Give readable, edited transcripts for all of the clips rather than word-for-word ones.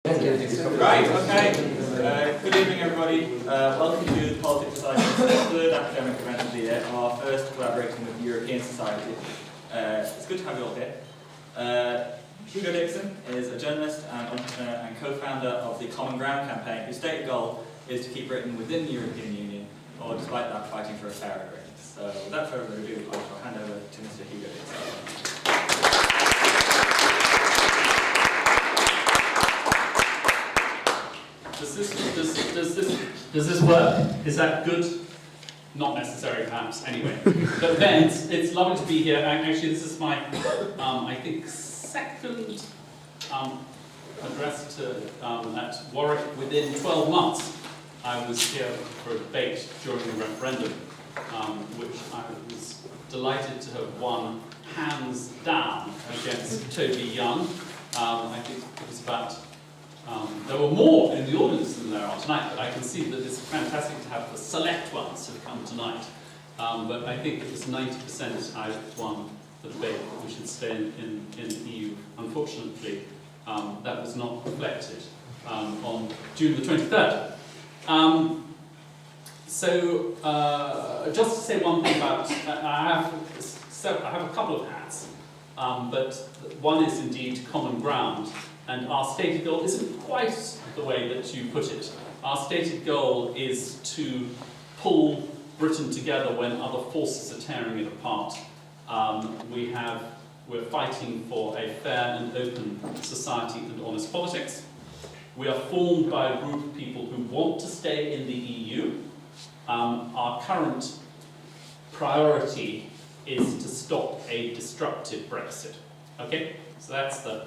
Right, okay. Good evening, everybody. Welcome to the Politics Society's third academic event of the year, our first collaborating with the European Society. It's good to have you all here. Hugo Dixon is a journalist and entrepreneur and co-founder of the Common Ground campaign, whose stated goal is to keep Britain within the European Union, or despite that, fighting for a fairer Britain. So without further ado, I shall hand over to Mr. Hugo Dixon. Does this work? Is that good? Not necessary, perhaps. Anyway, but then it's lovely to be here. Actually, this is my, I think, second address to at Warwick within 12 months. I was here for a debate during the referendum, which I was delighted to have won hands down against Toby Young. I think it was about. There were more in the audience than there are tonight, but I can see that it's fantastic to have the select ones who have come tonight. But I think it was 90% I won the debate that we should stay in the EU. Unfortunately, that was not reflected on June the 23rd. Just to say one thing about, I have a couple of hats, but one is indeed Common Ground. And our stated goal isn't quite the way that you put it. Our stated goal is to pull Britain together when other forces are tearing it apart. We're fighting for a fair and open society and honest politics. We are formed by a group of people who want to stay in the EU. Our current priority is to stop a destructive Brexit. Okay? So that's the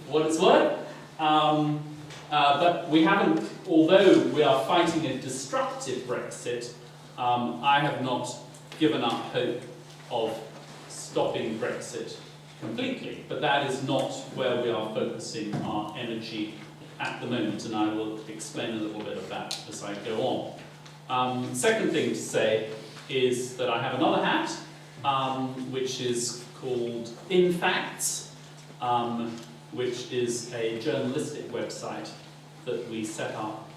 what it's worth. But we haven't, although we are fighting a destructive Brexit, I have not given up hope of stopping Brexit completely. But that is not where we are focusing our energy at the moment, and I will explain a little bit of that as I go on. Second thing to say is that I have another hat, which is called In Facts. Which is a journalistic website that we set up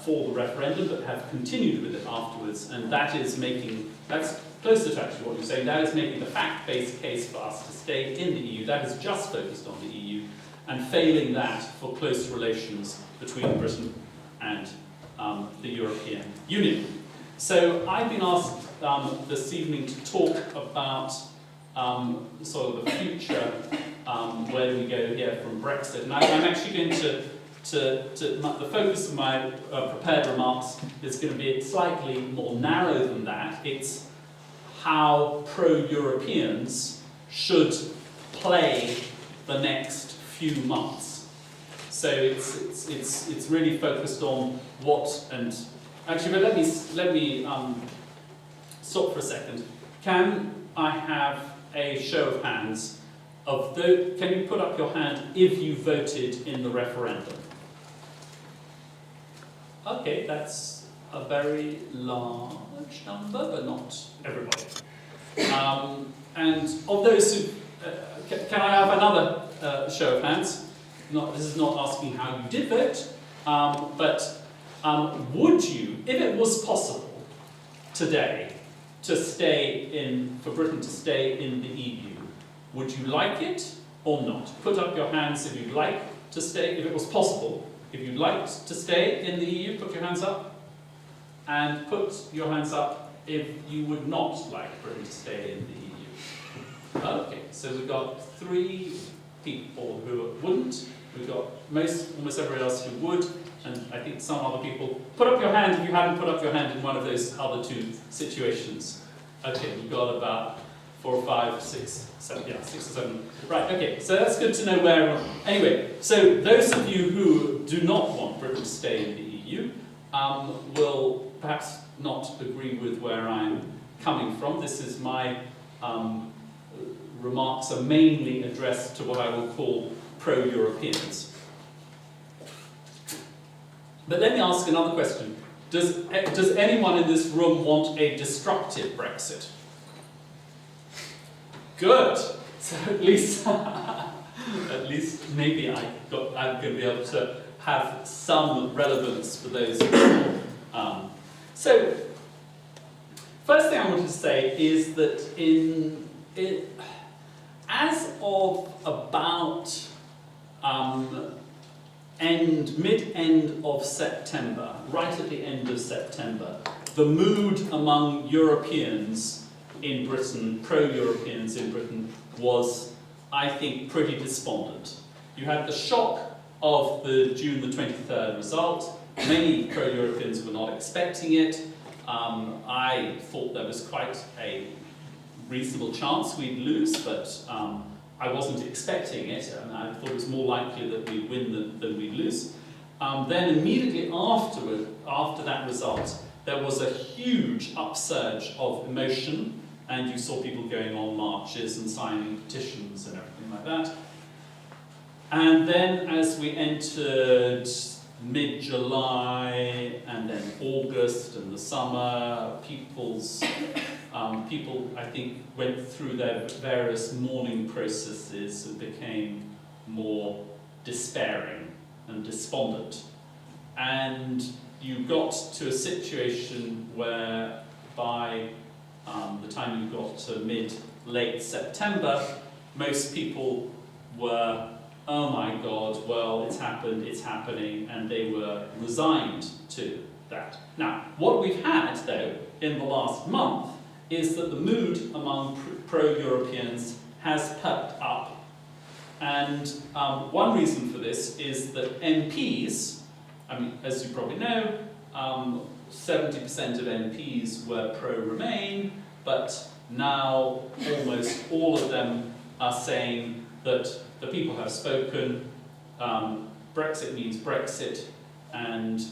for the referendum, but have continued with it afterwards, and that's closer to actually what you're saying, that is making the fact-based case for us to stay in the EU. That is just focused on the EU, and failing that for close relations between Britain and the European Union. So I've been asked this evening to talk about sort of the future, where do we go here from Brexit? And I'm actually going the focus of my prepared remarks is going to be slightly more narrow than that. It's how pro-Europeans should play the next few months. So it's really focused on what, and actually, but let me stop for a second. Can I have a show of hands of those? Can you put up your hand if you voted in the referendum? Okay, that's a very large number, but not everybody. And of those who, can I have another show of hands? This is not asking how you did vote, but would you, if it was possible today, for Britain to stay in the EU, would you like it or not? Put up your hands if you'd like to stay, if it was possible. If you'd like to stay in the EU, put your hands up. And put your hands up if you would not like Britain to stay in the EU. Okay, so we've got 3 people who wouldn't. We've got almost everybody else who would. And I think some other people. Put up your hand if you hadn't put up your hand in one of those other 2 situations. Okay, you've got about 4 or 5, 6, 7, yeah, 6 or 7. Right, okay, so that's good to know where. Anyway, so those of you who do not want Britain to stay in the EU will perhaps not agree with where I'm coming from. This is my remarks are mainly addressed to what I will call pro-Europeans. But let me ask another question. Does anyone in this room want a destructive Brexit? Good. So at least maybe I'm going to be able to have some relevance for those people. So, first thing I wanted to say is that as of about mid-end of September, right at the end of September, the mood among Europeans in Britain, pro-Europeans in Britain, was, I think, pretty despondent. You had the shock of the June the 23rd result. Many pro-Europeans were not expecting it. I thought there was quite a reasonable chance we'd lose, but I wasn't expecting it, and I thought it was more likely that we'd win than we'd lose. Then immediately after that result, there was a huge upsurge of emotion, and you saw people going on marches and signing petitions and everything like that. And then as we entered mid-July and then August and the summer, people, I think, went through their various mourning processes and became more despairing and despondent. And you got to a situation where by the time you got to late September, most people were, oh my God, well, it's happened, it's happening, and they were resigned to that. Now, what we've had, though, in the last month is that the mood among pro-Europeans has perked up. And one reason for this is that MPs, I mean, as you probably know, 70% of MPs were pro-Remain, but now almost all of them are saying that the people have spoken, Brexit means Brexit, and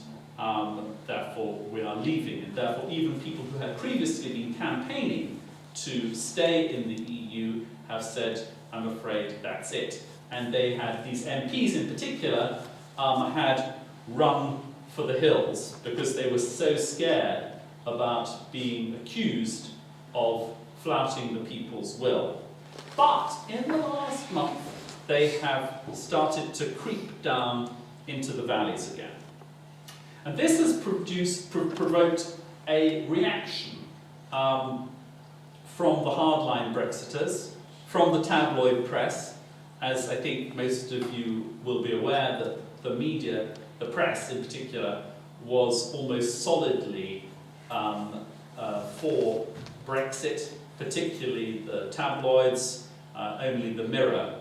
therefore we are leaving. And therefore even people who had previously been campaigning to stay in the EU have said, I'm afraid that's it. And they had, these MPs in particular, had run for the hills because they were so scared about being accused of flouting the people's will. But in the last month, they have started to creep down into the valleys again. And this has provoked a reaction from the hardline Brexiters, from the tabloid press, as I think most of you will be aware that the media, the press in particular, was almost solidly for Brexit, particularly the tabloids. Only the Mirror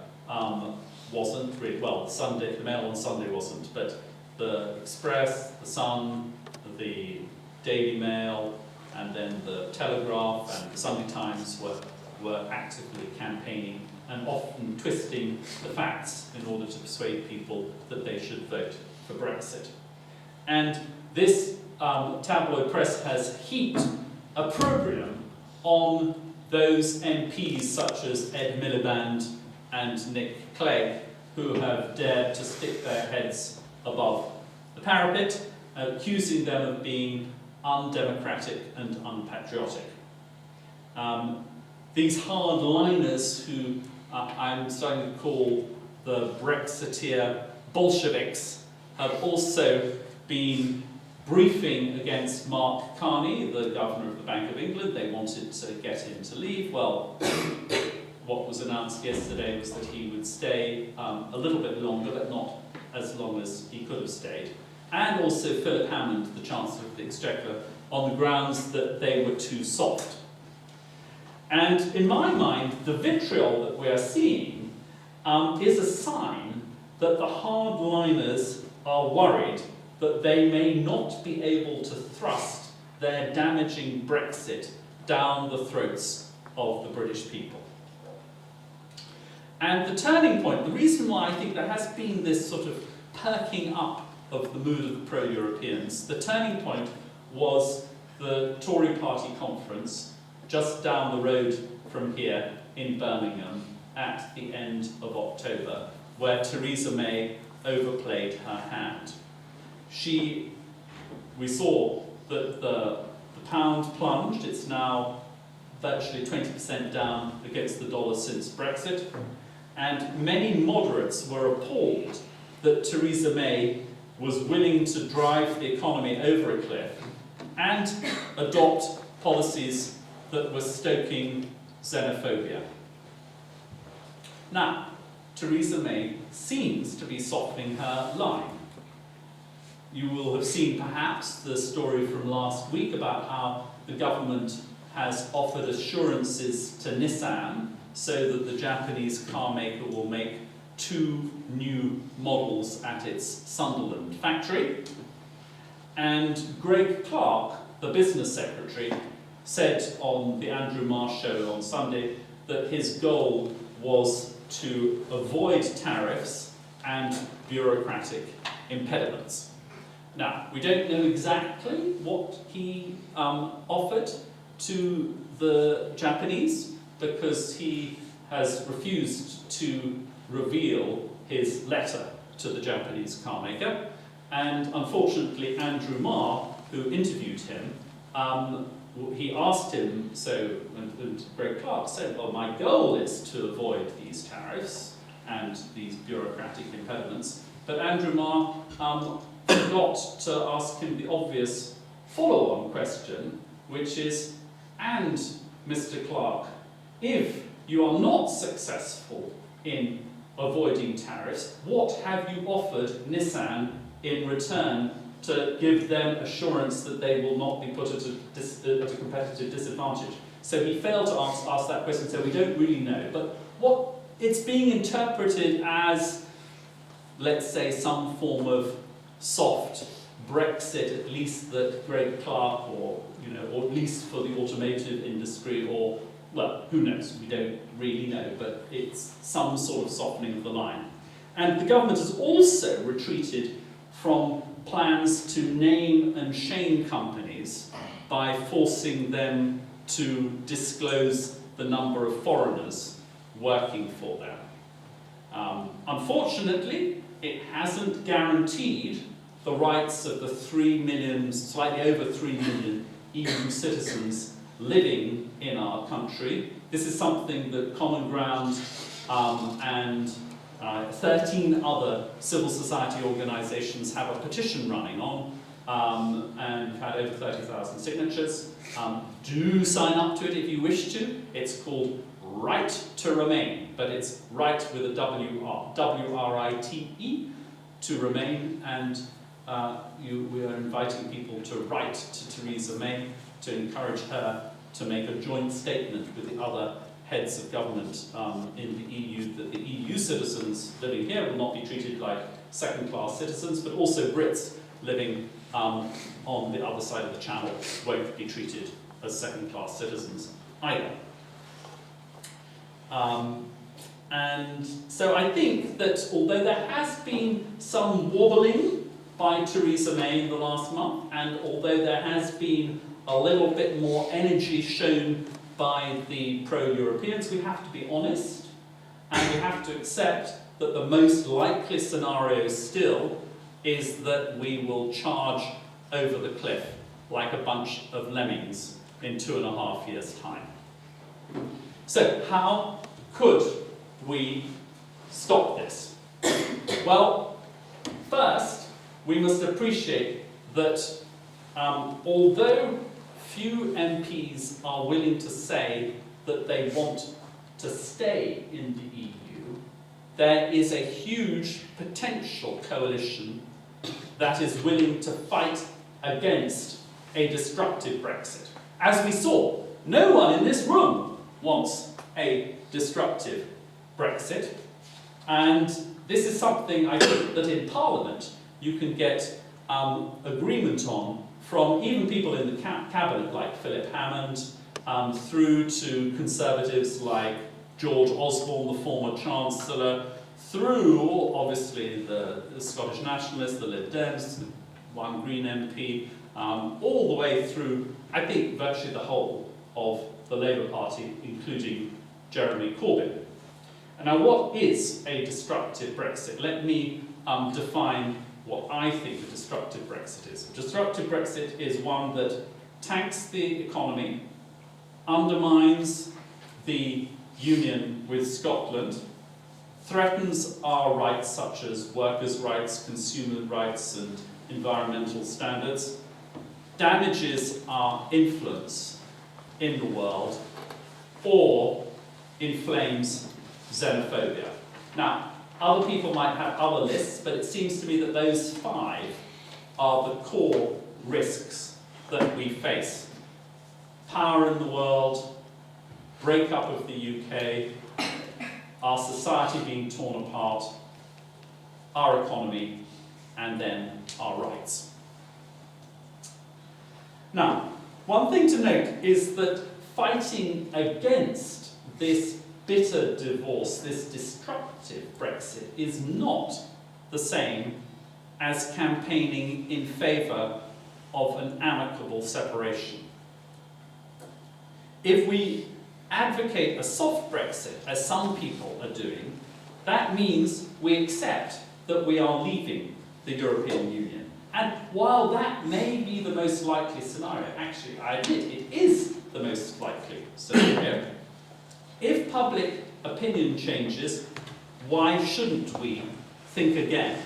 wasn't really, well, the Mail on Sunday wasn't, but the Express, the Sun, the Daily Mail, and then the Telegraph and the Sunday Times were actively campaigning and often twisting the facts in order to persuade people that they should vote for Brexit. And this tabloid press has heaped opprobrium on those MPs such as Ed Miliband and Nick Clegg, who have dared to stick their heads above the parapet, accusing them of being undemocratic and unpatriotic. These hardliners, who I'm starting to call the Brexiteer Bolsheviks, have also been briefing against Mark Carney, the governor of the Bank of England. They wanted to get him to leave. Well, what was announced yesterday was that he would stay a little bit longer, but not as long as he could have stayed. And also Philip Hammond, the Chancellor of the Exchequer, on the grounds that they were too soft. And in my mind, the vitriol that we are seeing is a sign that the hardliners are worried that they may not be able to thrust their damaging Brexit down the throats of the British people. And the turning point, the reason why I think there has been this sort of perking up of the mood of the pro-Europeans, the turning point was the Tory party conference just down the road from here in Birmingham at the end of October, where Theresa May overplayed her hand. We saw that the pound plunged. It's now virtually 20% down against the dollar since Brexit. And many moderates were appalled that Theresa May was willing to drive the economy over a cliff and adopt policies that were stoking xenophobia. Now, Theresa May seems to be softening her line. You will have seen perhaps the story from last week about how the government has offered assurances to Nissan so that the Japanese car maker will make 2 new models at its Sunderland factory. And Greg Clark, the business secretary, said on the Andrew Marr show on Sunday that his goal was to avoid tariffs and bureaucratic impediments. Now, we don't know exactly what he offered to the Japanese because he has refused to reveal his letter to the Japanese car maker. And unfortunately, Andrew Marr, who interviewed him, he asked him, and Greg Clark said, well, my goal is to avoid these tariffs and these bureaucratic impediments. But Andrew Marr forgot to ask him the obvious follow-on question, which is, and Mr. Clark, if you are not successful in avoiding tariffs, what have you offered Nissan in return to give them assurance that they will not be put at a competitive disadvantage? So he failed to ask that question, so we don't really know. But what it's being interpreted as, let's say, some form of soft Brexit, at least that Greg Clark, or at least for the automotive industry, or well, who knows? We don't really know, but it's some sort of softening of the line. And the government has also retreated from plans to name and shame companies by forcing them to disclose the number of foreigners working for them. Unfortunately, it hasn't guaranteed the rights of the 3 million, slightly over 3 million EU citizens living in our country. This is something that Common Ground and 13 other civil society organisations have a petition running on, and we've had over 30,000 signatures. Do sign up to it if you wish to. It's called Right to Remain, but it's right with a W-R-I-T-E, to remain, and we are inviting people to write to Theresa May to encourage her to make a joint statement with the other heads of government in the EU, that the EU citizens living here will not be treated like second-class citizens, but also Brits living on the other side of the Channel won't be treated as second-class citizens either. And so I think that although there has been some wobbling by Theresa May in the last month, and although there has been a little bit more energy shown by the pro-Europeans, we have to be honest, and we have to accept that the most likely scenario still is that we will charge over the cliff like a bunch of lemmings in 2.5 years' time. So how could we stop this? Well, first, we must appreciate that although few MPs are willing to say that they want to stay in the EU, there is a huge potential coalition that is willing to fight against a destructive Brexit. As we saw, no one in this room wants a destructive Brexit, and this is something I think that in Parliament you can get agreement on from even people in the cabinet like Philip Hammond, through to Conservatives like George Osborne, the former Chancellor, through obviously the Scottish Nationalists, the Lib Dems, one Green MP, all the way through, I think, virtually the whole of the Labour Party, including Jeremy Corbyn. And now, what is a destructive Brexit? Let me define what I think a destructive Brexit is. A destructive Brexit is one that tanks the economy, undermines the union with Scotland, threatens our rights such as workers' rights, consumer rights and environmental standards, damages our influence in the world, or inflames xenophobia. Now, other people might have other lists, but it seems to me that those 5 are the core risks that we face. Power in the world, breakup of the UK, our society being torn apart, our economy, and then our rights. Now, one thing to note is that fighting against this bitter divorce, this destructive Brexit, is not the same as campaigning in favour of an amicable separation. If we advocate a soft Brexit, as some people are doing, that means we accept that we are leaving the European Union. And while that may be the most likely scenario, actually, I admit it is the most likely scenario, if public opinion changes, why shouldn't we think again?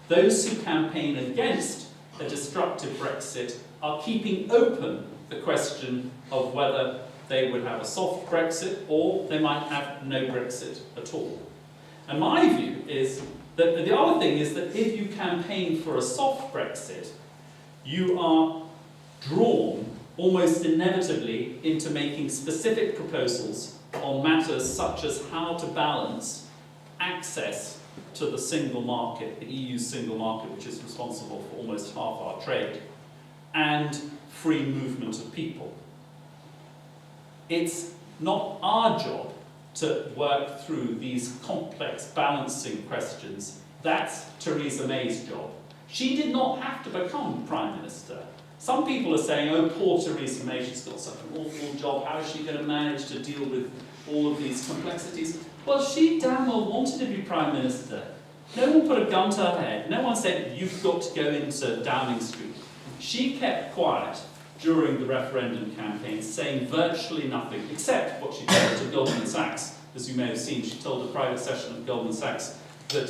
Those who campaign against a destructive Brexit are keeping open the question of whether they would have a soft Brexit or they might have no Brexit at all. And my view is that the other thing is that if you campaign for a soft Brexit, you are drawn almost inevitably into making specific proposals on matters such as how to balance access to the single market, the EU single market, which is responsible for almost half our trade, and free movement of people. It's not our job to work through these complex balancing questions. That's Theresa May's job. She did not have to become Prime Minister. Some people are saying, oh, poor Theresa May, she's got such an awful job, how is she going to manage to deal with all of these complexities? Well, she damn well wanted to be Prime Minister. No one put a gun to her head. No one said, you've got to go into Downing Street. She kept quiet during the referendum campaign, saying virtually nothing, except what she told to Goldman Sachs. As you may have seen, she told a private session at Goldman Sachs that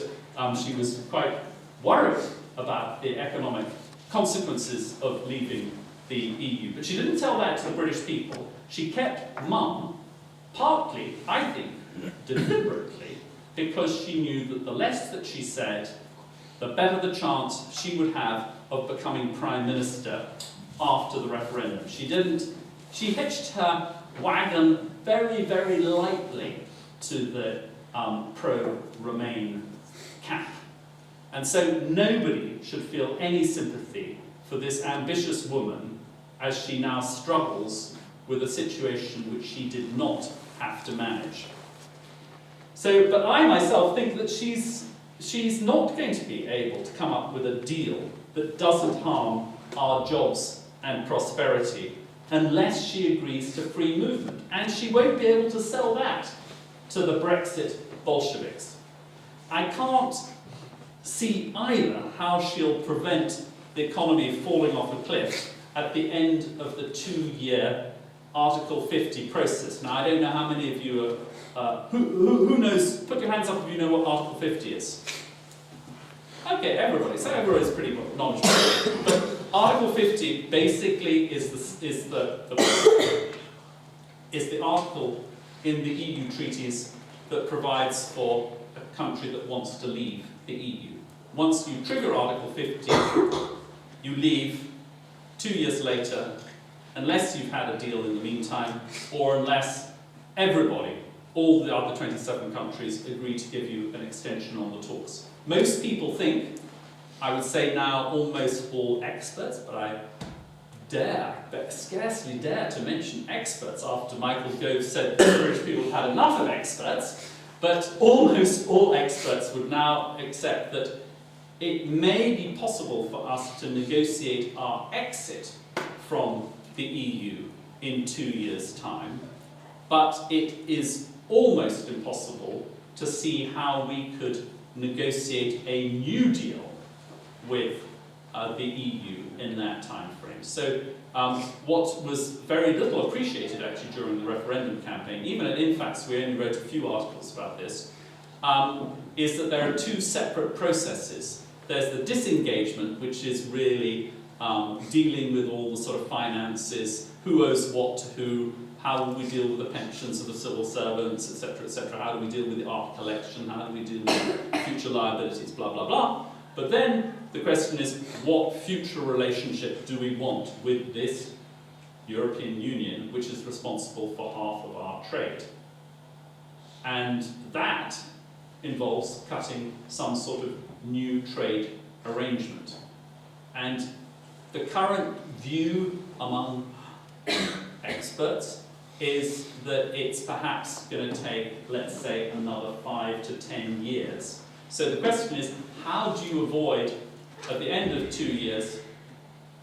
she was quite worried about the economic consequences of leaving the EU. But she didn't tell that to the British people. She kept mum, partly, I think, deliberately, because she knew that the less that she said, the better the chance she would have of becoming Prime Minister after the referendum. She hitched her wagon very, very lightly to the pro-Remain camp. And so nobody should feel any sympathy for this ambitious woman as she now struggles with a situation which she did not have to manage. So, but I myself think that she's not going to be able to come up with a deal that doesn't harm our jobs and prosperity unless she agrees to free movement. And she won't be able to sell that to the Brexit Bolsheviks. I can't see either how she'll prevent the economy falling off a cliff at the end of the 2-year Article 50 process. Now, I don't know how many of you are, who knows, put your hands up if you know what Article 50 is. Okay, everybody, so everybody's pretty knowledgeable. But Article 50 basically is the article in the EU treaties that provides for a country that wants to leave the EU. Once you trigger Article 50, you leave 2 years later, unless you've had a deal in the meantime, or unless everybody, all the other 27 countries, agree to give you an extension on the talks. Most people think, I would say now almost all experts, but I scarcely dare to mention experts after Michael Gove said the British people had enough of experts, but almost all experts would now accept that it may be possible for us to negotiate our exit from the EU in 2 years' time, but it is almost impossible to see how we could negotiate a new deal with the EU in that time frame. So what was very little appreciated actually during the referendum campaign, even at Infax we only wrote a few articles about this, is that there are two separate processes. There's the disengagement, which is really dealing with all the sort of finances, who owes what to who, how do we deal with the pensions of the civil servants, etc., etc., how do we deal with the art collection, how do we deal with future liabilities, blah, blah, blah. But then the question is, what future relationship do we want with this European Union, which is responsible for half of our trade? And that involves cutting some sort of new trade arrangement. And the current view among experts is that it's perhaps going to take, let's say, another 5 to 10 years. So the question is, how do you avoid, at the end of 2 years,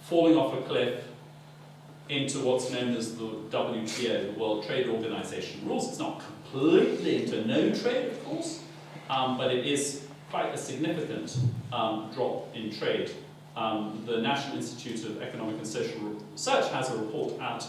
falling off a cliff into what's known as the WTO, the World Trade Organization rules? It's not completely into no trade, of course, but it is quite a significant drop in trade. The National Institute of Economic and Social Research has a report out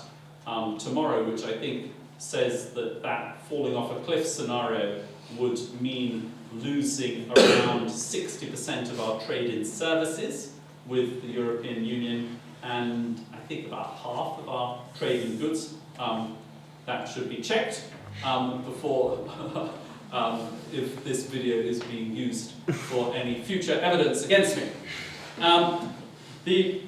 tomorrow, which I think says that that falling off a cliff scenario would mean losing around 60% of our trade in services with the European Union, and I think about half of our trade in goods. That should be checked before if this video is being used for any future evidence against me. The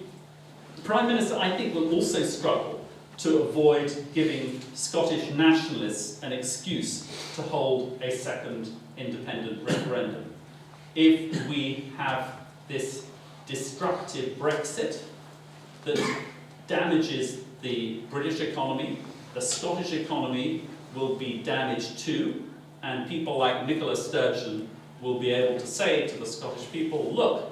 Prime Minister, I think, will also struggle to avoid giving Scottish nationalists an excuse to hold a second independent referendum. If we have this destructive Brexit that damages the British economy, the Scottish economy will be damaged too, and people like Nicola Sturgeon will be able to say to the Scottish people, look,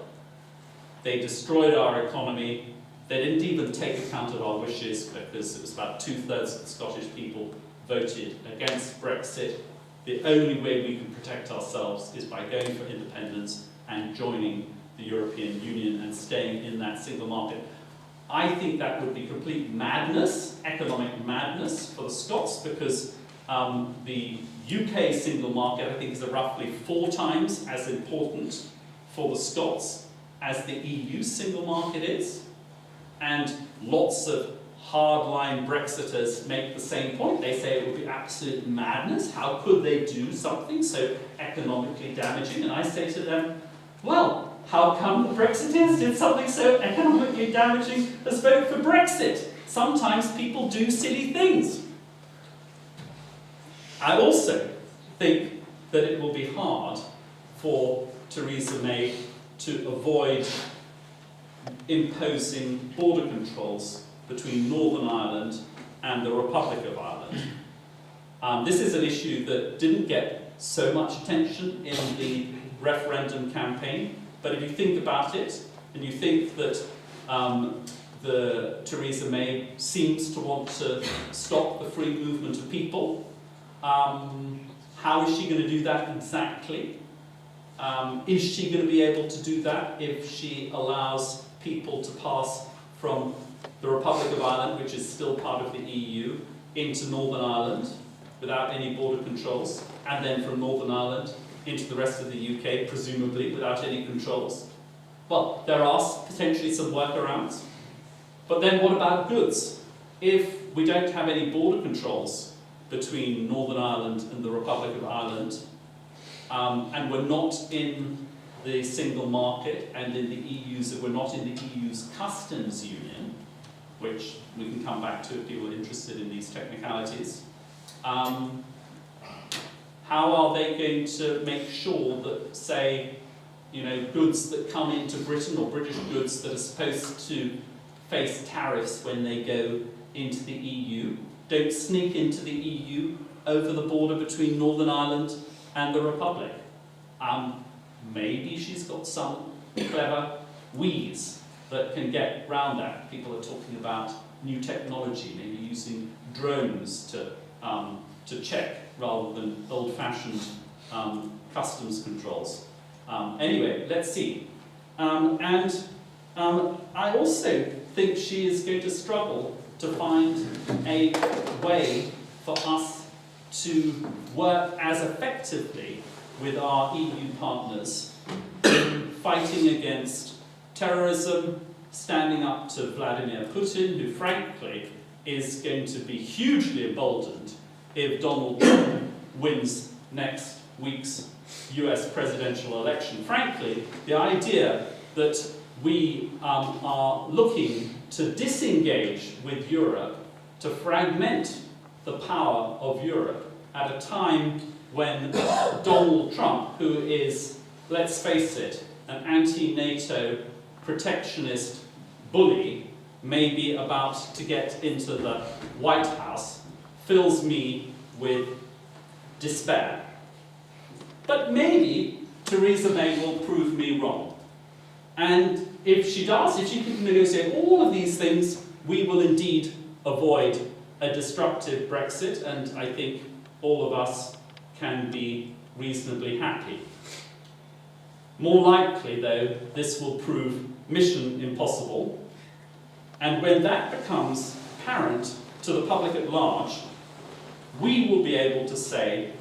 they destroyed our economy, they didn't even take account of our wishes because it was about 2/3 of the Scottish people voted against Brexit. The only way we can protect ourselves is by going for independence and joining the European Union and staying in that single market. I think that would be complete madness, economic madness for the Scots, because the UK single market, I think, is roughly 4 times as important for the Scots as the EU single market is. And lots of hardline Brexiters make the same point. They say it would be absolute madness. How could they do something so economically damaging? And I say to them, well, how come the Brexiteers did something so economically damaging as vote for Brexit? Sometimes people do silly things. I also think that it will be hard for Theresa May to avoid imposing border controls between Northern Ireland and the Republic of Ireland. This is an issue that didn't get so much attention in the referendum campaign, but if you think about it, and you think that Theresa May seems to want to stop the free movement of people, how is she going to do that exactly? Is she going to be able to do that if she allows people to pass from the Republic of Ireland, which is still part of the EU, into Northern Ireland without any border controls, and then from Northern Ireland into the rest of the UK, presumably without any controls? Well, there are potentially some workarounds. But then what about goods? If we don't have any border controls between Northern Ireland and the Republic of Ireland, and we're not in the single market and in the EU's, we're not in the EU's customs union, which we can come back to if people are interested in these technicalities, how are they going to make sure that, say, goods that come into Britain, or British goods that are supposed to face tariffs when they go into the EU, don't sneak into the EU over the border between Northern Ireland and the Republic? Maybe she's got some clever wheeze that can get round that. People are talking about new technology, maybe using drones to check rather than old-fashioned customs controls. Anyway, let's see. I also think she is going to struggle to find a way for us to work as effectively with our EU partners in fighting against terrorism, standing up to Vladimir Putin, who frankly is going to be hugely emboldened if Donald Trump wins next week's US presidential election. Frankly, the idea that we are looking to disengage with Europe, to fragment the power of Europe at a time when Donald Trump, who is, let's face it, an anti-NATO protectionist bully, may be about to get into the White House, fills me with despair. But maybe Theresa May will prove me wrong. And if she does, if she can negotiate all of these things, we will indeed avoid a destructive Brexit, and I think all of us can be reasonably happy. More likely, though, this will prove mission impossible, and when that becomes apparent to the public at large, we will be able to say,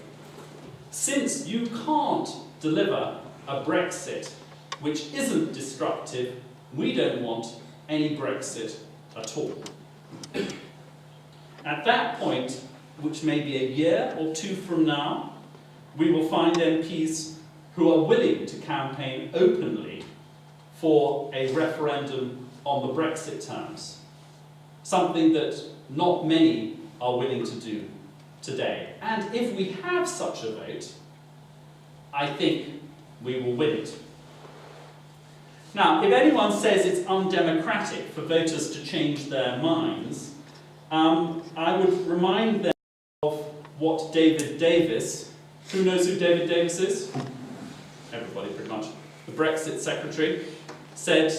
since you can't deliver a Brexit which isn't destructive, we don't want any Brexit at all. At that point, which may be a year or two from now, we will find MPs who are willing to campaign openly for a referendum on the Brexit terms, something that not many are willing to do today. And if we have such a vote, I think we will win it. Now, if anyone says it's undemocratic for voters to change their minds, I would remind them of what David Davis, who knows who David Davis is? Everybody pretty much. The Brexit secretary said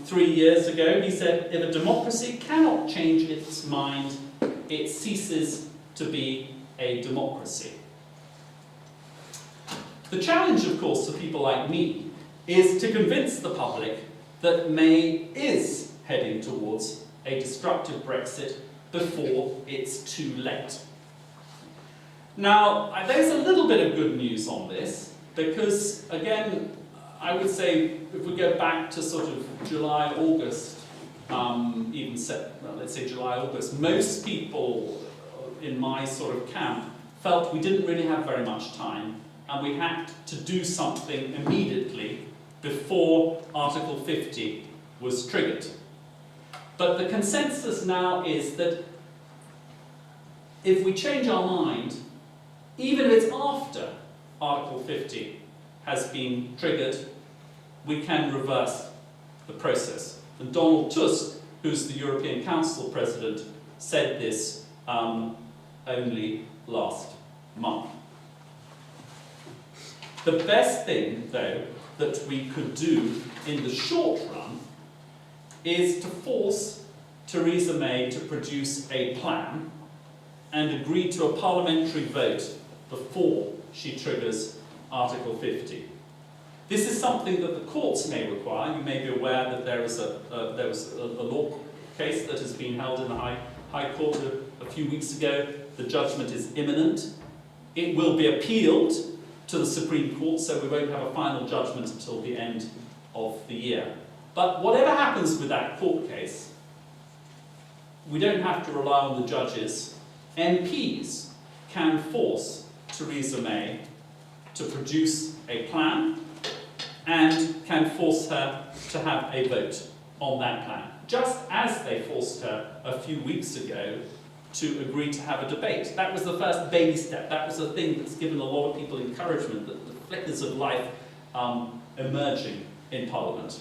3 years ago, he said, if a democracy cannot change its mind, it ceases to be a democracy. The challenge, of course, for people like me is to convince the public that May is heading towards a destructive Brexit before it's too late. Now, there's a little bit of good news on this, because, again, I would say if we go back to sort of July, August, let's say July, August, most people in my sort of camp felt we didn't really have very much time, and we had to do something immediately before Article 50 was triggered. But the consensus now is that if we change our mind, even if it's after Article 50 has been triggered, we can reverse the process. And Donald Tusk, who's the European Council President, said this only last month. The best thing, though, that we could do in the short run is to force Theresa May to produce a plan and agree to a parliamentary vote before she triggers Article 50. This is something that the courts may require. You may be aware that there was a law case that has been held in the High Court a few weeks ago. The judgment is imminent. It will be appealed to the Supreme Court, so we won't have a final judgment until the end of the year. But whatever happens with that court case, we don't have to rely on the judges. MPs can force Theresa May to produce a plan and can force her to have a vote on that plan, just as they forced her a few weeks ago to agree to have a debate. That was the first baby step. That was the thing that's given a lot of people encouragement, that the flickers of life emerging in Parliament.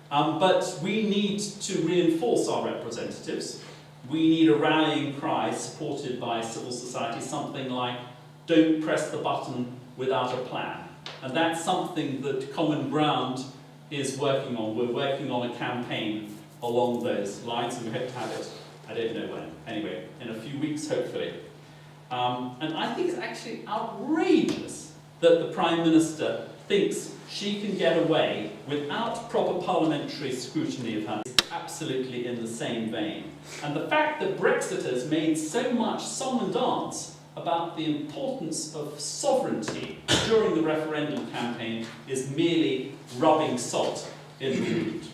But we need to reinforce our representatives. We need a rallying cry supported by civil society, something like, don't press the button without a plan. And that's something that Common Ground is working on. We're working on a campaign along those lines, and we hope to have it, I don't know when, anyway, in a few weeks, hopefully. And I think it's actually outrageous that the Prime Minister thinks she can get away without proper parliamentary scrutiny of her. It's absolutely in the same vein. And the fact that Brexiters made so much song and dance about the importance of sovereignty during the referendum campaign is merely rubbing salt in the wound.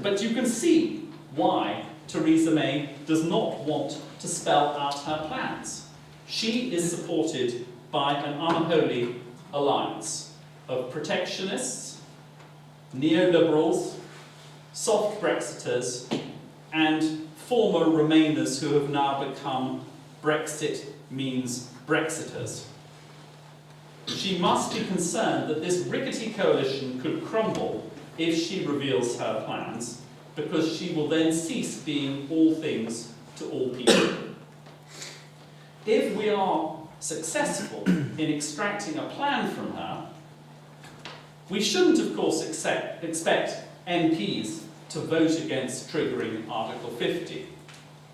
But you can see why Theresa May does not want to spell out her plans. She is supported by an unholy alliance of protectionists, neoliberals, soft Brexiters, and former Remainers who have now become Brexit means Brexiters. She must be concerned that this rickety coalition could crumble if she reveals her plans, because she will then cease being all things to all people. If we are successful in extracting a plan from her, we shouldn't, of course, expect MPs to vote against triggering Article 50.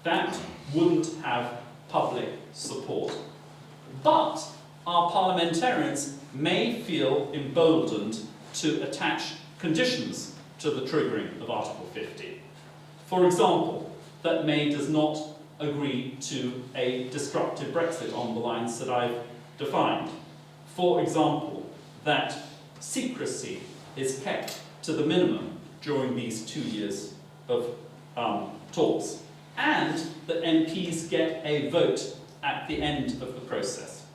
That wouldn't have public support. But our parliamentarians may feel emboldened to attach conditions to the triggering of Article 50. For example, that May does not agree to a destructive Brexit on the lines that I've defined. For example, that secrecy is kept to the minimum during these 2 years of talks, and that MPs get a vote at the end of the process.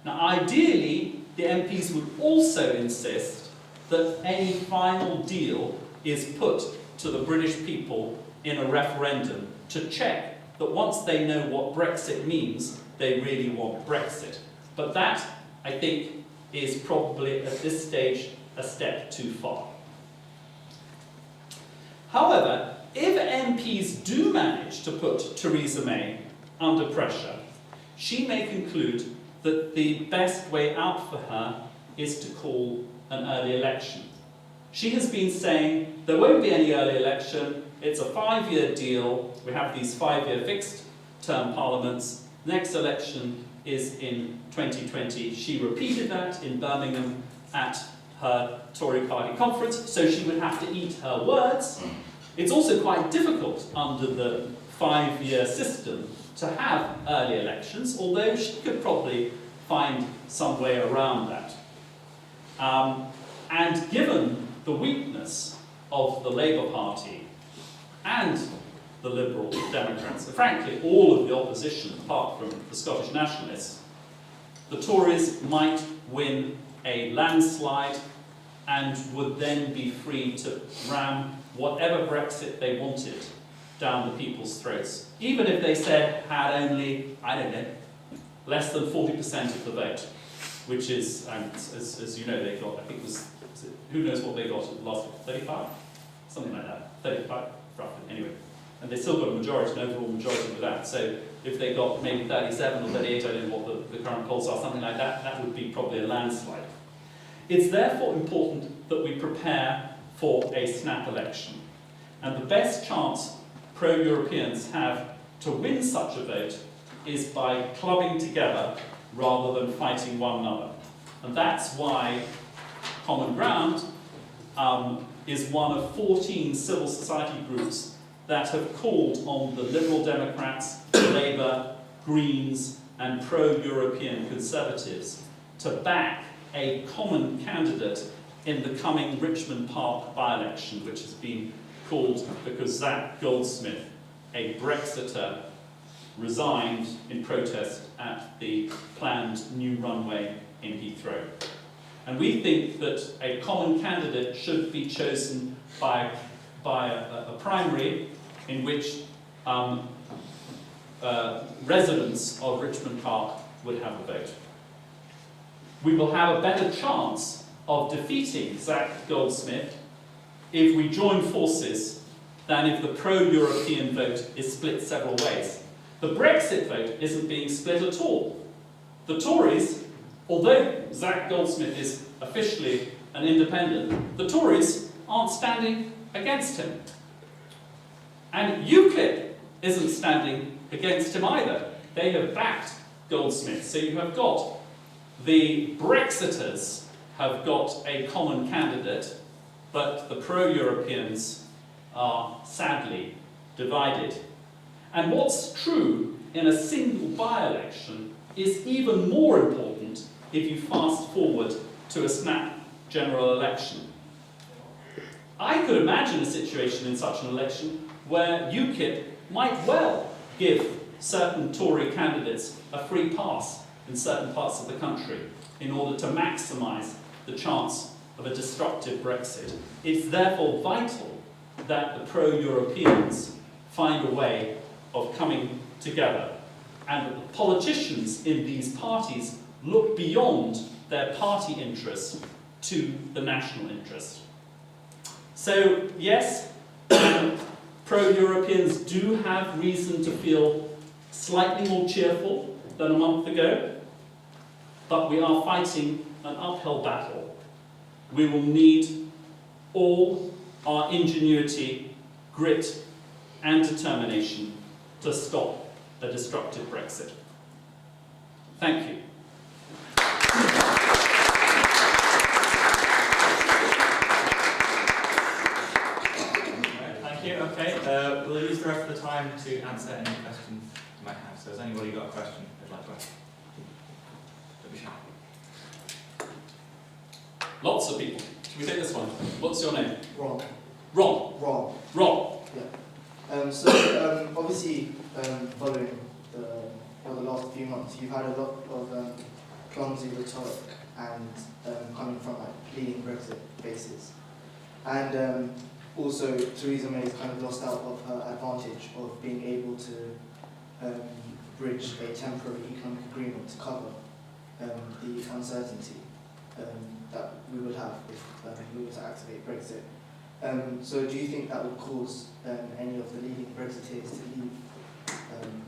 Now, ideally, the MPs would also insist that any final deal is put to the British people in a referendum to check that once they know what Brexit means, they really want Brexit. But that, I think, is probably at this stage a step too far. However, if MPs do manage to put Theresa May under pressure, she may conclude that the best way out for her is to call an early election. She has been saying there won't be any early election, it's a 5-year deal, we have these 5-year fixed-term parliaments, next election is in 2020. She repeated that in Birmingham at her Tory party conference, so she would have to eat her words. It's also quite difficult under the 5-year system to have early elections, although she could probably find some way around that. And given the weakness of the Labour Party and the Liberal Democrats, and frankly all of the opposition apart from the Scottish Nationalists, the Tories might win a landslide and would then be free to ram whatever Brexit they wanted down the people's throats, even if they had only, I don't know, less than 40% of the vote, which is, as you know, they got, I think it was who knows what they got at the last 35? Something like that, 35, roughly, anyway. And they still got a majority, an overall majority with that. So if they got maybe 37 or 38, I don't know what the current polls are, something like that, that would be probably a landslide. It's therefore important that we prepare for a snap election. And the best chance pro-Europeans have to win such a vote is by clubbing together rather than fighting one another. And that's why Common Ground is one of 14 civil society groups that have called on the Liberal Democrats, Labour, Greens and pro-European Conservatives to back a common candidate in the coming Richmond Park by-election, which has been called because Zach Goldsmith, a Brexiter, resigned in protest at the planned new runway in Heathrow. And we think that a common candidate should be chosen by a primary in which residents of Richmond Park would have a vote. We will have a better chance of defeating Zach Goldsmith if we join forces than if the pro-European vote is split several ways. The Brexit vote isn't being split at all. The Tories, although Zach Goldsmith is officially an independent, the Tories aren't standing against him. And UKIP isn't standing against him either. They have backed Goldsmith. So you have got the Brexiters have got a common candidate, but the pro-Europeans are sadly divided. And what's true in a single by-election is even more important if you fast forward to a snap general election. I could imagine a situation in such an election where UKIP might well give certain Tory candidates a free pass in certain parts of the country in order to maximise the chance of a destructive Brexit. It's therefore vital that the pro-Europeans find a way of coming together and that the politicians in these parties look beyond their party interest to the national interest. So, yes, pro-Europeans do have reason to feel slightly more cheerful than a month ago, but we are fighting an uphill battle. We will need all our ingenuity, grit, and determination to stop a destructive Brexit. Thank you. Thank you. Okay, we'll use the rest of the time to answer any questions you might have. So has anybody got a question they'd like to ask? Don't be shy. Lots of people. Should we take this one? What's your name? Ron. Ron. Ron. Ron. Yeah. So obviously, following the last few months, you've had a lot of clumsy rhetoric and coming from like leading Brexit bases, and also Theresa May's kind of lost out of her advantage of being able to bridge a temporary economic agreement to cover the uncertainty that we would have if we were to activate Brexit. So do you think that would cause any of the leading Brexiteers to leave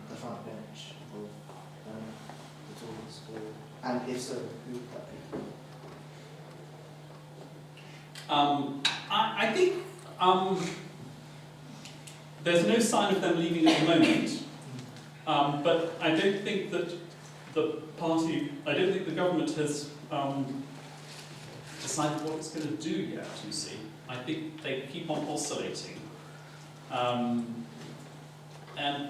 the front bench of the Tories? And if so, who would that be? I think there's no sign of them leaving at the moment, but I don't think that I don't think the government has decided what it's going to do yet, you see. I think they keep on oscillating. And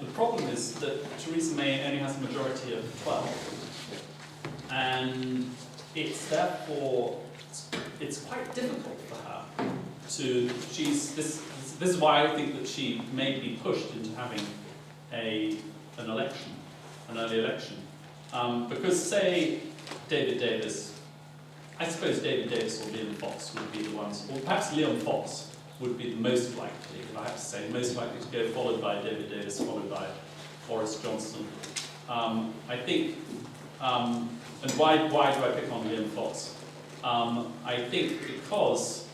the problem is that Theresa May only has a majority of 12. And it's therefore, it's quite difficult for her to, this is why I think that she may be pushed into having an election, an early election. Because say David Davis, I suppose David Davis or Liam Fox would be the ones, or perhaps Liam Fox would be the most likely, if I have to say, most likely to go, followed by David Davis, followed by Boris Johnson. I think, and why do I pick on Liam Fox? I think because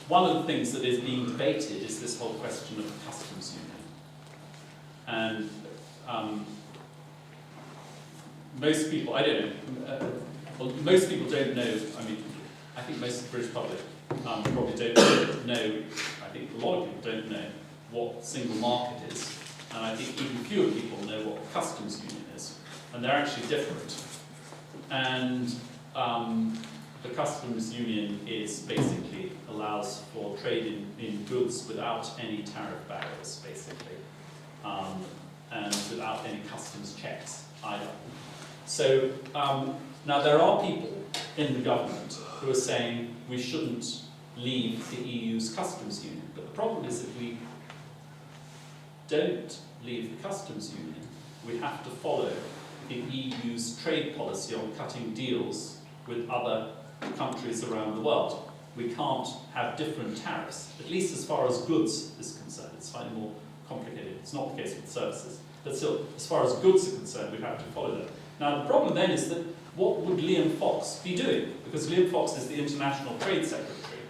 one of the things that is being debated is this whole question of the customs union. And most people, I don't know, well, most people don't know, I mean, I think most of the British public probably don't know, I think a lot of people don't know what single market is, and I think even fewer people know what a customs union is, and they're actually different. And the customs union is basically allows for trade in goods without any tariff barriers, basically, and without any customs checks either. So now there are people in the government who are saying we shouldn't leave the EU's customs union, but the problem is if we don't leave the customs union, we have to follow the EU's trade policy on cutting deals with other countries around the world. We can't have different tariffs, at least as far as goods is concerned. It's slightly more complicated. It's not the case with services. But still, as far as goods are concerned, we have to follow that. Now, the problem then is that what would Liam Fox be doing? Because Liam Fox is the International Trade Secretary,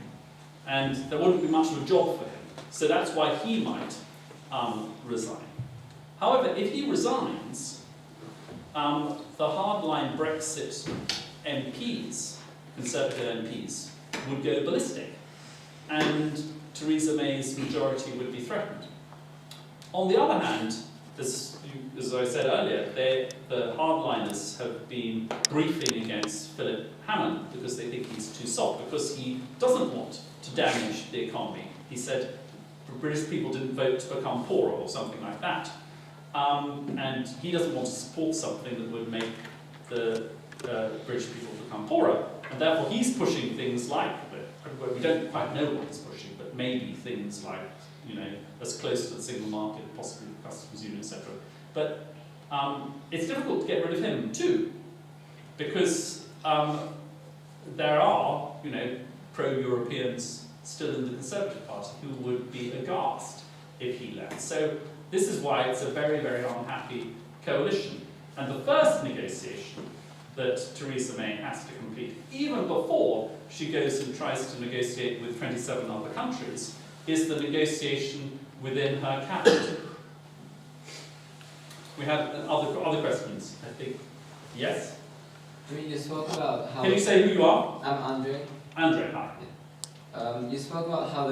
and there wouldn't be much of a job for him. So that's why he might resign. However, if he resigns, the hardline Brexit MPs, Conservative MPs, would go ballistic, and Theresa May's majority would be threatened. On the other hand, as I said earlier, the hardliners have been briefing against Philip Hammond because they think he's too soft, because he doesn't want to damage the economy. He said British people didn't vote to become poorer or something like that. and he doesn't want to support something that would make the British people become poorer, and therefore he's pushing things like, well, we don't quite know what he's pushing, but maybe things like, you know, as close to the single market, possibly the customs union, etc. But it's difficult to get rid of him too, because there are, you know, pro-Europeans still in the Conservative Party who would be aghast if he left. So this is why it's a very, very unhappy coalition. And the first negotiation that Theresa May has to complete, even before she goes and tries to negotiate with 27 other countries, is the negotiation within her cabinet. We have other questions, I think. Yes? You spoke about how... Can you say who you are? I'm Andre. Andre, hi. You spoke about how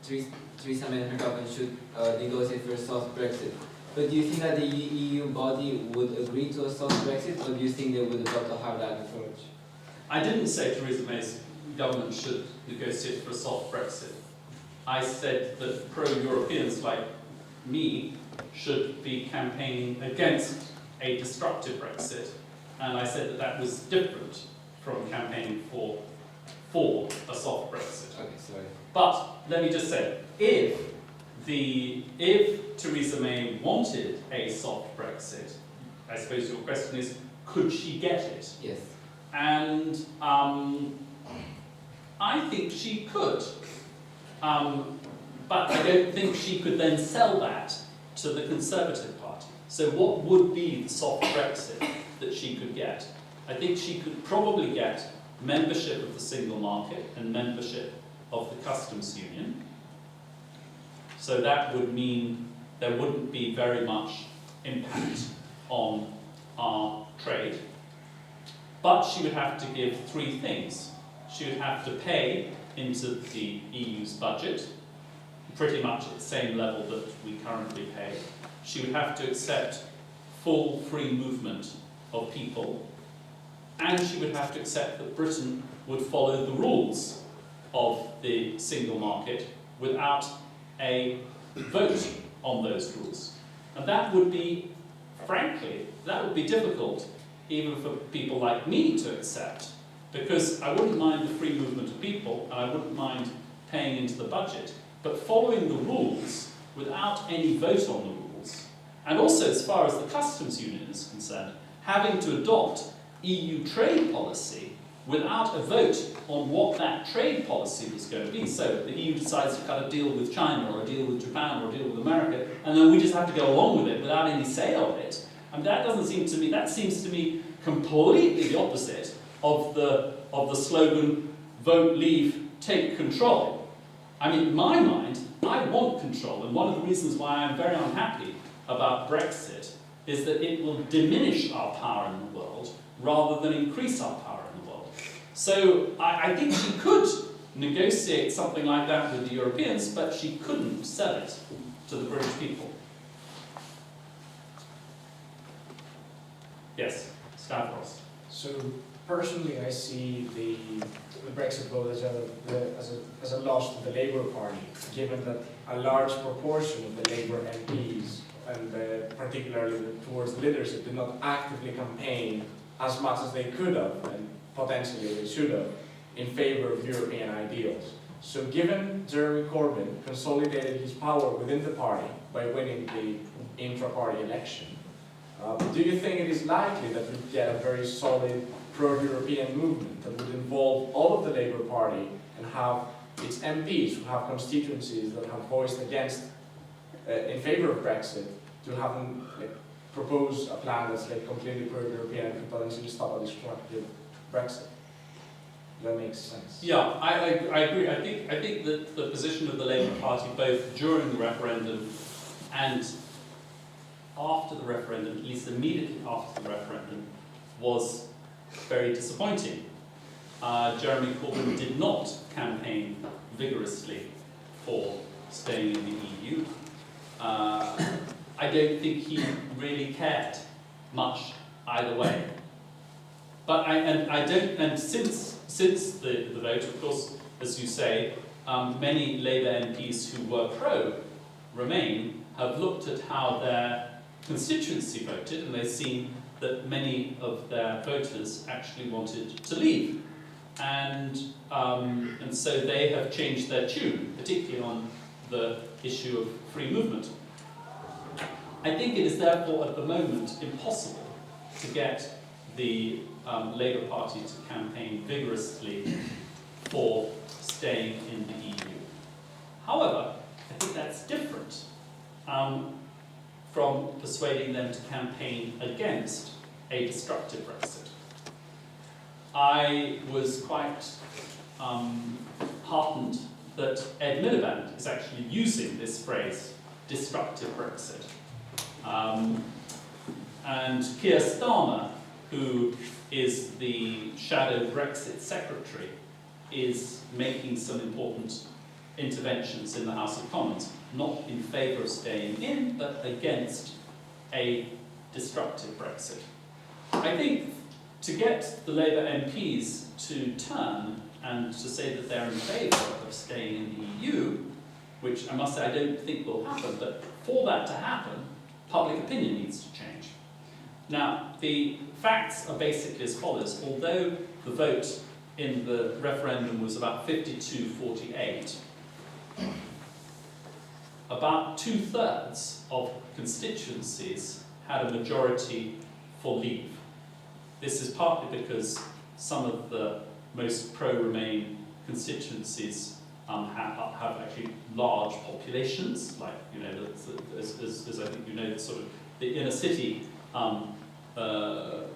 Theresa May and her government should negotiate for a soft Brexit. But do you think that the EU body would agree to a soft Brexit, or do you think they would adopt a hard-line approach? I didn't say Theresa May's government should negotiate for a soft Brexit. I said that pro-Europeans like me should be campaigning against a destructive Brexit, and I said that that was different from campaigning for a soft Brexit. Okay, sorry. But let me just say, if Theresa May wanted a soft Brexit, I suppose your question is, could she get it? Yes. And I think she could. But I don't think she could then sell that to the Conservative Party. So what would be the soft Brexit that she could get? I think she could probably get membership of the single market and membership of the customs union. So that would mean there wouldn't be very much impact on our trade. But she would have to give three things. She would have to pay into the EU's budget, pretty much at the same level that we currently pay. She would have to accept full free movement of people, and she would have to accept that Britain would follow the rules of the single market without a vote on those rules. And that would be, frankly, that would be difficult even for people like me to accept, because I wouldn't mind the free movement of people, and I wouldn't mind paying into the budget, but following the rules without any vote on the rules, and also as far as the customs union is concerned, having to adopt EU trade policy without a vote on what that trade policy was going to be. So the EU decides to cut a deal with China, or a deal with Japan, or a deal with America, and then we just have to go along with it without any say of it. And that doesn't seem to me, that seems to me completely the opposite of the slogan, vote, leave, take control. I mean, in my mind, I want control, and one of the reasons why I'm very unhappy about Brexit is that it will diminish our power in the world rather than increase our power in the world. So I think she could negotiate something like that with the Europeans, but she couldn't sell it to the British people. Yes, Stavros. So personally, I see the Brexit vote as a loss to the Labour Party, given that a large proportion of the Labour MPs, and particularly towards the leadership, did not actively campaign as much as they could have, and potentially they should have, in favour of European ideals. So given Jeremy Corbyn consolidated his power within the party by winning the intra-party election, do you think it is likely that we get a very solid pro-European movement that would involve all of the Labour Party and have its MPs who have constituencies that have voiced against, in favour of Brexit, to have them propose a plan that's completely pro-European and could potentially stop a destructive Brexit? That makes sense. Yeah, I agree. I think that the position of the Labour Party, both during the referendum and after the referendum, at least immediately after the referendum, was very disappointing. Jeremy Corbyn did not campaign vigorously for staying in the EU. I don't think he really cared much either way. But since the vote, of course, as you say, many Labour MPs who were pro-Remain have looked at how their constituency voted, and they've seen that many of their voters actually wanted to leave. And so they have changed their tune, particularly on the issue of free movement. I think it is therefore at the moment impossible to get the Labour Party to campaign vigorously for staying in the EU. However, I think that's different from persuading them to campaign against a destructive Brexit. I was quite heartened that Ed Miliband is actually using this phrase, destructive Brexit. And Keir Starmer, who is the shadow Brexit secretary, is making some important interventions in the House of Commons, not in favour of staying in, but against a destructive Brexit. I think to get the Labour MPs to turn and to say that they're in favour of staying in the EU, which I must say I don't think will happen, but for that to happen, public opinion needs to change. Now, the facts are basically as follows. Although the vote in the referendum was about 52-48, about 2/3 of constituencies had a majority for leave. This is partly because some of the most pro-Remain constituencies have actually large populations, like, you know, as I think you know, sort of the inner city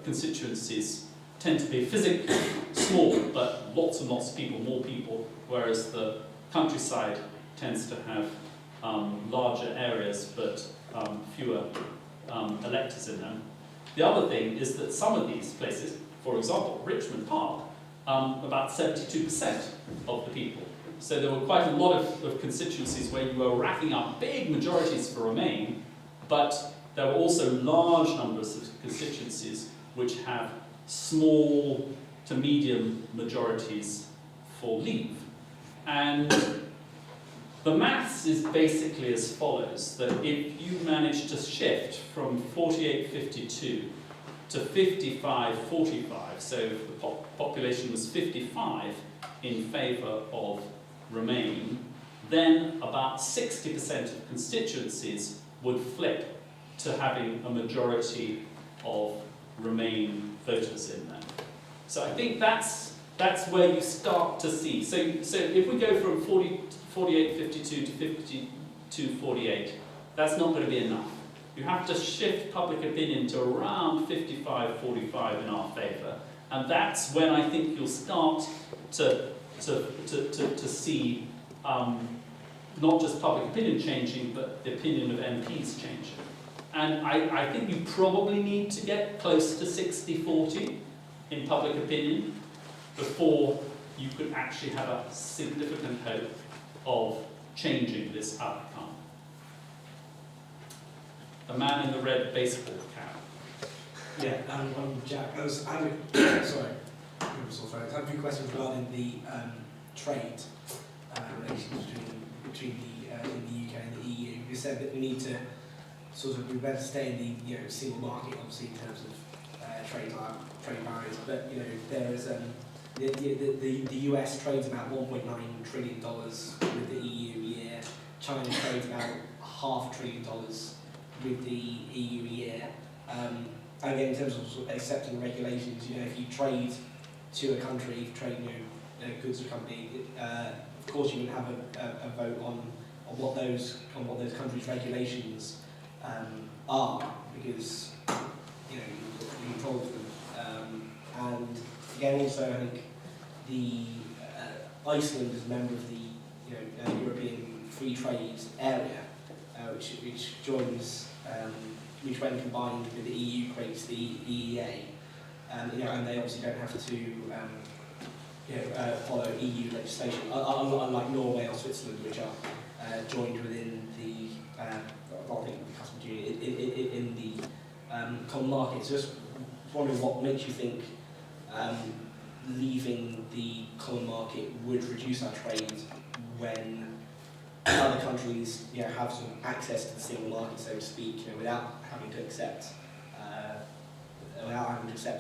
constituencies tend to be physically small, but lots and lots of people, more people, whereas the countryside tends to have larger areas but fewer electors in them. The other thing is that some of these places, for example, Richmond Park, about 72% of the people. So there were quite a lot of constituencies where you were racking up big majorities for Remain, but there were also large numbers of constituencies which have small to medium majorities for Leave. And the maths is basically as follows, that if you manage to shift from 48-52 to 55-45, so if the population was 55 in favour of Remain, then about 60% of constituencies would flip to having a majority of Remain voters in them. So I think that's where you start to see. So if we go from 48-52 to 52-48, that's not going to be enough. You have to shift public opinion to around 55-45 in our favour, and that's when I think you'll start to see not just public opinion changing, but the opinion of MPs changing. And I think you probably need to get close to 60-40 in public opinion before you could actually have a significant hope of changing this outcome. The man in the red baseball cap. Yeah, I'm Jack. I have a few questions regarding the trade relations between in the UK and the EU. You said that we need to sort of, we better stay in the single market, obviously in terms of trade barriers. But there is the US trades about $1.9 trillion with the EU a year. China trades about $500 billion with the EU a year. Again, in terms of, sort of accepting regulations, if you trade to a country, if you trade goods to a company, of course you can have a vote on what those countries' regulations are, because you control them. And again, also I think the Iceland is a member of the European Free Trade Area, which joins, which when combined with the EU creates the EEA, and they obviously don't have to follow EU legislation, unlike Norway or Switzerland, which are joined within the customs union in the common market. So just wondering what makes you think leaving the common market would reduce our trade when other countries, have some access to the single market, so to speak, without having to accept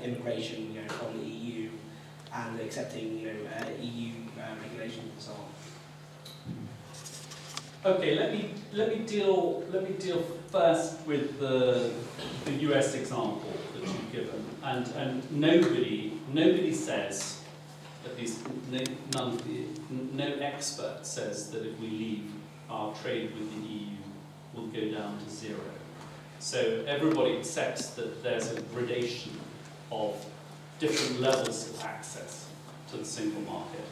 immigration, from the EU and accepting, EU regulations and so on. Okay, let me deal first with the US example that you've given, and nobody says, at least no expert says that if we leave, our trade with the EU will go down to zero. So everybody accepts that there's a gradation of different levels of access to the single market.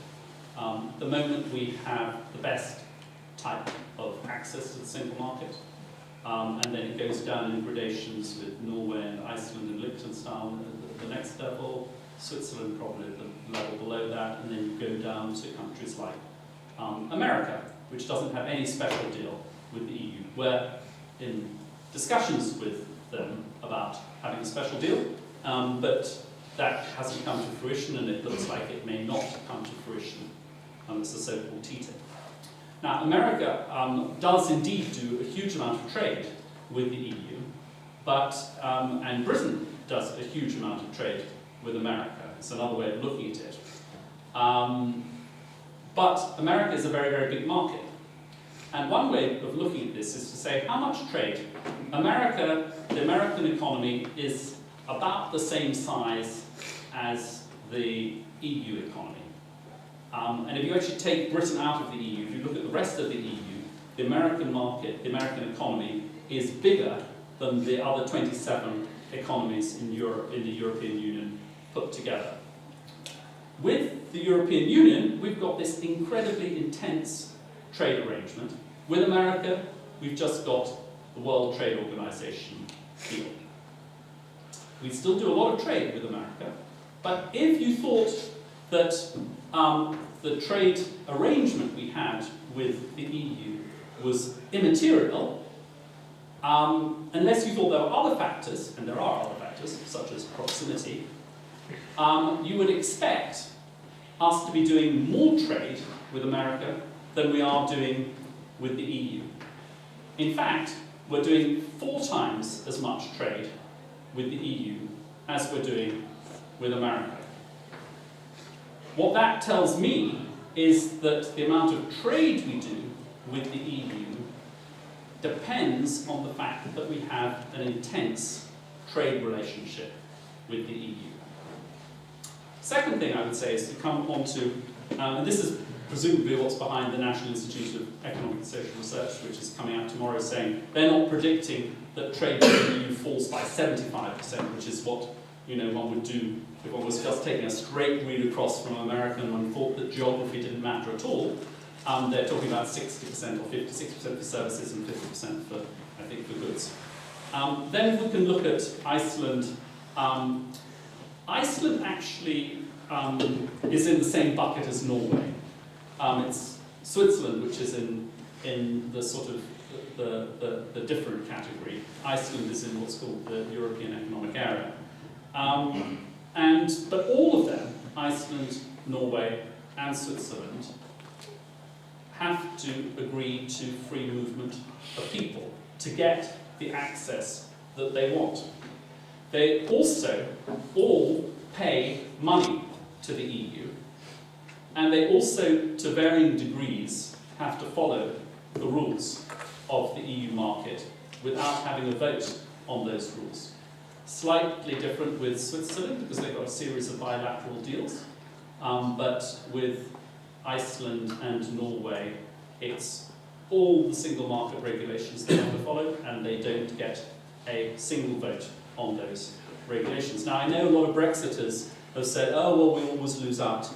The moment we have the best type of access to the single market, and then it goes down in gradations with Norway and Iceland and Liechtenstein at the next level, Switzerland probably at the level below that, and then you go down to countries like America, which doesn't have any special deal with the EU. We're in discussions with them about having a special deal, but that hasn't come to fruition, and it looks like it may not come to fruition. It's the so-called TTIP. Now, America does indeed do a huge amount of trade with the EU, but and Britain does a huge amount of trade with America. It's another way of looking at it. But America is a very, very big market. And one way of looking at this is to say how much trade. The American economy is about the same size as the EU economy. And if you actually take Britain out of the EU, if you look at the rest of the EU, the American market, the American economy is bigger than the other 27 economies in Europe, in the European Union put together. With the European Union, we've got this incredibly intense trade arrangement. With America, we've just got the World Trade Organization deal. We still do a lot of trade with America, but if you thought that the trade arrangement we had with the EU was immaterial, unless you thought there were other factors, and there are other factors, such as proximity, you would expect us to be doing more trade with America than we are doing with the EU. In fact, we're doing 4 times as much trade with the EU as we're doing with America. What that tells me is that the amount of trade we do with the EU depends on the fact that we have an intense trade relationship with the EU. Second thing I would say is to come on to, and this is presumably what's behind the National Institute of Economic and Social Research, which is coming out tomorrow, saying they're not predicting that trade with the EU falls by 75%, which is what one would do if one was just taking a straight read across from America and one thought that geography didn't matter at all. They're talking about 60% or 56% for services and 50% for, I think, for goods. Then we can look at Iceland. Iceland actually is in the same bucket as Norway. It's Switzerland, which is in the sort of the different category. Iceland is in what's called the European Economic Area. But all of them, Iceland, Norway, and Switzerland, have to agree to free movement of people to get the access that they want. They also all pay money to the EU, and they also, to varying degrees, have to follow the rules of the EU market without having a vote on those rules. Slightly different with Switzerland, because they've got a series of bilateral deals, but with Iceland and Norway, it's all the single market regulations they have to follow, and they don't get a single vote on those regulations. Now, I know a lot of Brexiters have said, oh, well, we always lose out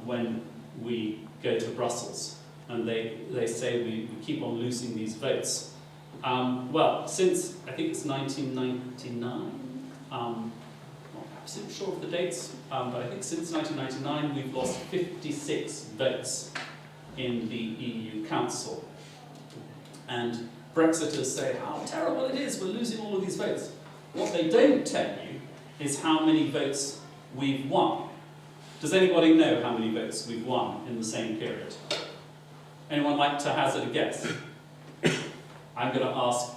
when we go to Brussels, and they say we keep on losing these votes. Well, since, I think it's 1999, I'm not absolutely sure of the dates, but I think since 1999 we've lost 56 votes in the EU Council. And Brexiters say how terrible it is, we're losing all of these votes. What they don't tell you is how many votes we've won. Does anybody know how many votes we've won in the same period? Anyone like to hazard a guess? I'm going to ask.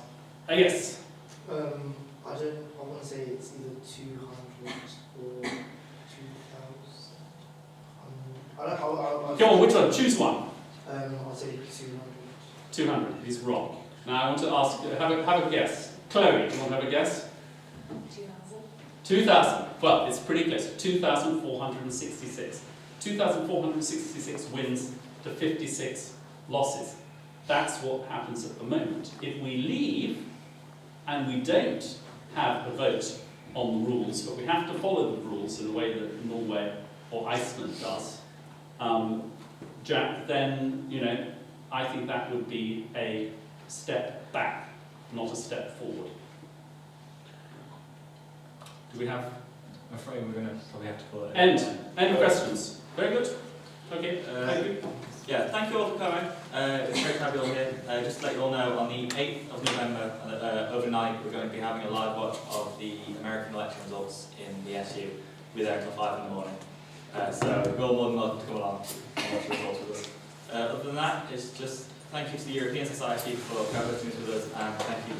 Yes. I want to say it's either 200 or 2,000. Go on, which one? Choose one. I'll say 200. 200. He's wrong. Now I want to ask. Have a guess. Chloe, do you want to have a guess? 2,000. 2,000. Well, it's pretty close. 2,466. 2,466 wins to 56 losses. That's what happens at the moment. If we leave and we don't have a vote on the rules, but we have to follow the rules in the way that Norway or Iceland does, Jack, then, you know, I think that would be a step back, not a step forward. Do we have? I'm afraid we're going to probably have to call it. End of questions. Very good. Okay, thank you. Yeah, thank you all for coming. It's great to have you all here. Just to let you all know, on the 8th of November, overnight, we're going to be having a live watch of the American election results in the SU. We'll be there until 5 in the morning. So you're all more than welcome to come along and watch the results with us. Other than that, it's just thank you to the European Society for collaborating with us, and thank you to